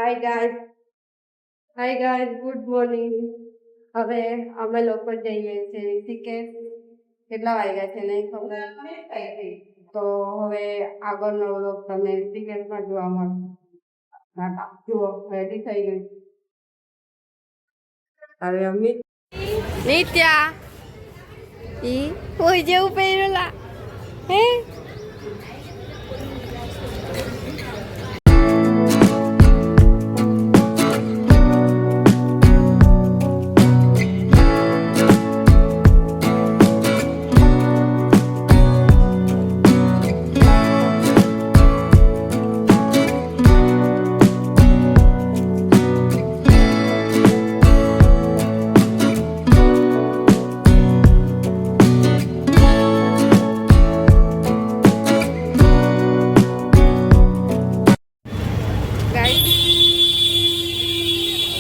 Hi guys good morning. હવે અમે લોકો જઈએ છીએ ઋષિકેશ. કેટલા વાગ્યા છે નહીં ખબર, તો હવે આગળનો વ્લોગ તમે ઋષિકેશમાં જોવા મળશે. જુઓ રેડી થઈ ગઈ. હવે અમિત નિત્યા ઈ કોઈ જેવું પહેરેલા હે.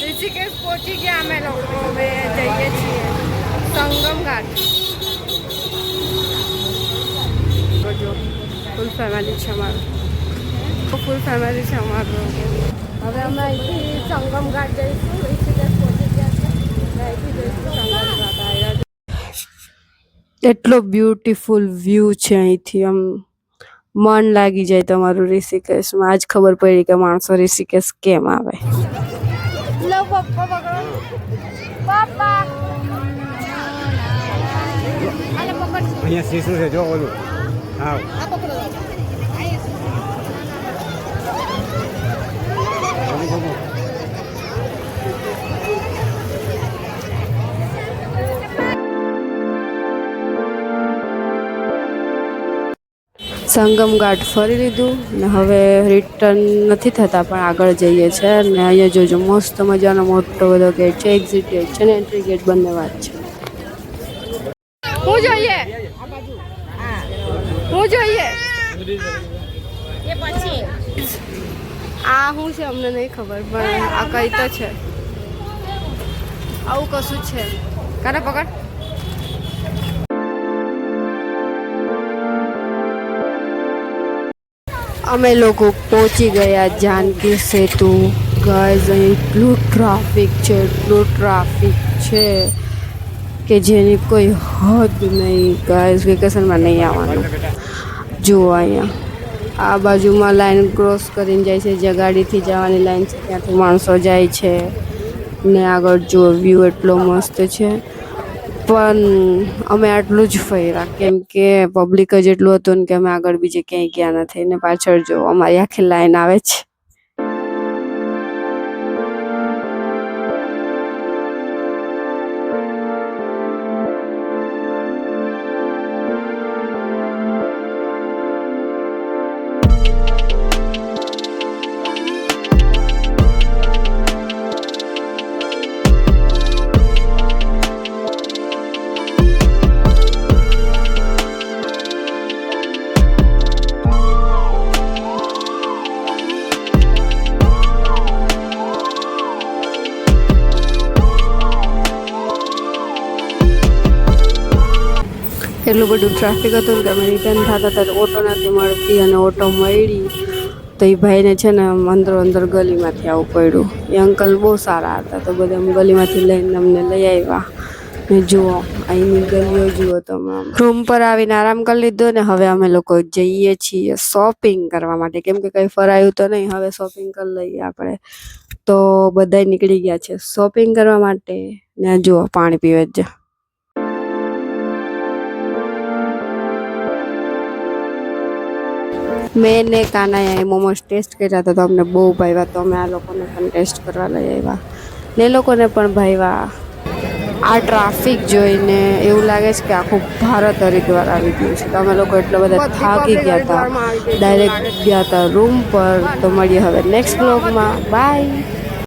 ઋષિકેશ પહોંચી ગયા અમે લોકો. હવે જઈએ છીએ સંગમ ઘાટ. ફૂલ ફેમિલી છે અમારું, ફૂલ ફેમિલી છે અમારું. હવે અમે અહીંથી સંગમ ઘાટ જઈશું. ઋષિકેશ પહોંચી ગયા છે, અહીંથી જઈશું સંગમ ઘાટ. એટલો બ્યુટીફુલ વ્યૂ છે અહીંથી, આમ મન લાગી જાય તમારું ઋષિકેશમાં. આજ ખબર પડી કે માણસો ઋષિકેશ કેમ આવે. અહીંયા શીશું છે જો ઓલું. હા સંગમ ઘાટ ફરી લીધું ને હવે રિટર્ન નથી થતા, પણ આગળ જઈએ છે. ને અહીંયા જોજો મસ્ત મજાનો મોટો બધો ગેટ છે, એક્ઝિટ ગેટ છે ને એન્ટ્રી ગેટ, બંને વાત છે. હું જોઈએ આ શું છે અમને નહીં ખબર, પણ આ કઈ તો છે, આવું કશું છે. કાને પકડ. અમે લોકો પહોંચી ગયા જાનકી સેતુ. ગાઈઝ અહીં એટલું ટ્રાફિક છે કે જેની કોઈ હદ નહીં. ગાઈઝ વેકેશનમાં નહીં આવવાનું. જુઓ અહીંયા આ બાજુમાં લાઈન ક્રોસ કરીને જાય છે, જે ગાડીથી જવાની લાઈન છે ત્યાંથી માણસો જાય છે. ને આગળ જુઓ વ્યૂ એટલો મસ્ત છે, પણ અમે આટલું જ ફર્યા કેમ કે પબ્લિક જ એટલું હતું ને કે અમે આગળ બીજે ક્યાંય ગયા નથી. ને પાછળ જો અમારી આખી લાઈન આવે છે. એટલું બધું ટ્રાફિક હતું ને કે અમે રિટર્ન થતા હતા ઓટો નથી મળતી, અને ઓટો મળી તો એ ભાઈને છે ને અંદર ગલીમાંથી આવવું પડ્યું. એ અંકલ બહુ સારા હતા, તો બધા ગલીમાંથી લઈને અમને લઈ આવ્યા. ને જુઓ અહીંની ગલીઓ જુઓ તમે. રૂમ પર આવીને આરામ કરી લીધો ને હવે અમે લોકો જઈએ છીએ શોપિંગ કરવા માટે, કેમ કે કંઈ ફરાયું તો નહીં. હવે શોપિંગ કરી લઈએ આપણે. તો બધા નીકળી ગયા છે શોપિંગ કરવા માટે. ને જુઓ પાણી પીવે જ. મેં ને કાનાએ મોમોસ ટેસ્ટ કર્યા હતા, તો અમને બહુ ભાવ્યા, તો અમે આ લોકોને પણ ટેસ્ટ કરવા લઈ આવ્યા. ને એ લોકોને પણ ભાવ્યા. આ ટ્રાફિક જોઈને એવું લાગે છે કે આખું ભારત હરિદ્વાર આવી ગયું છે. તો અમે લોકો એટલા બધા થાકી ગયા હતા, ડાયરેક્ટ ગયા હતા રૂમ પર. તો મળીએ હવે નેક્સ્ટ બ્લોગમાં. બાય.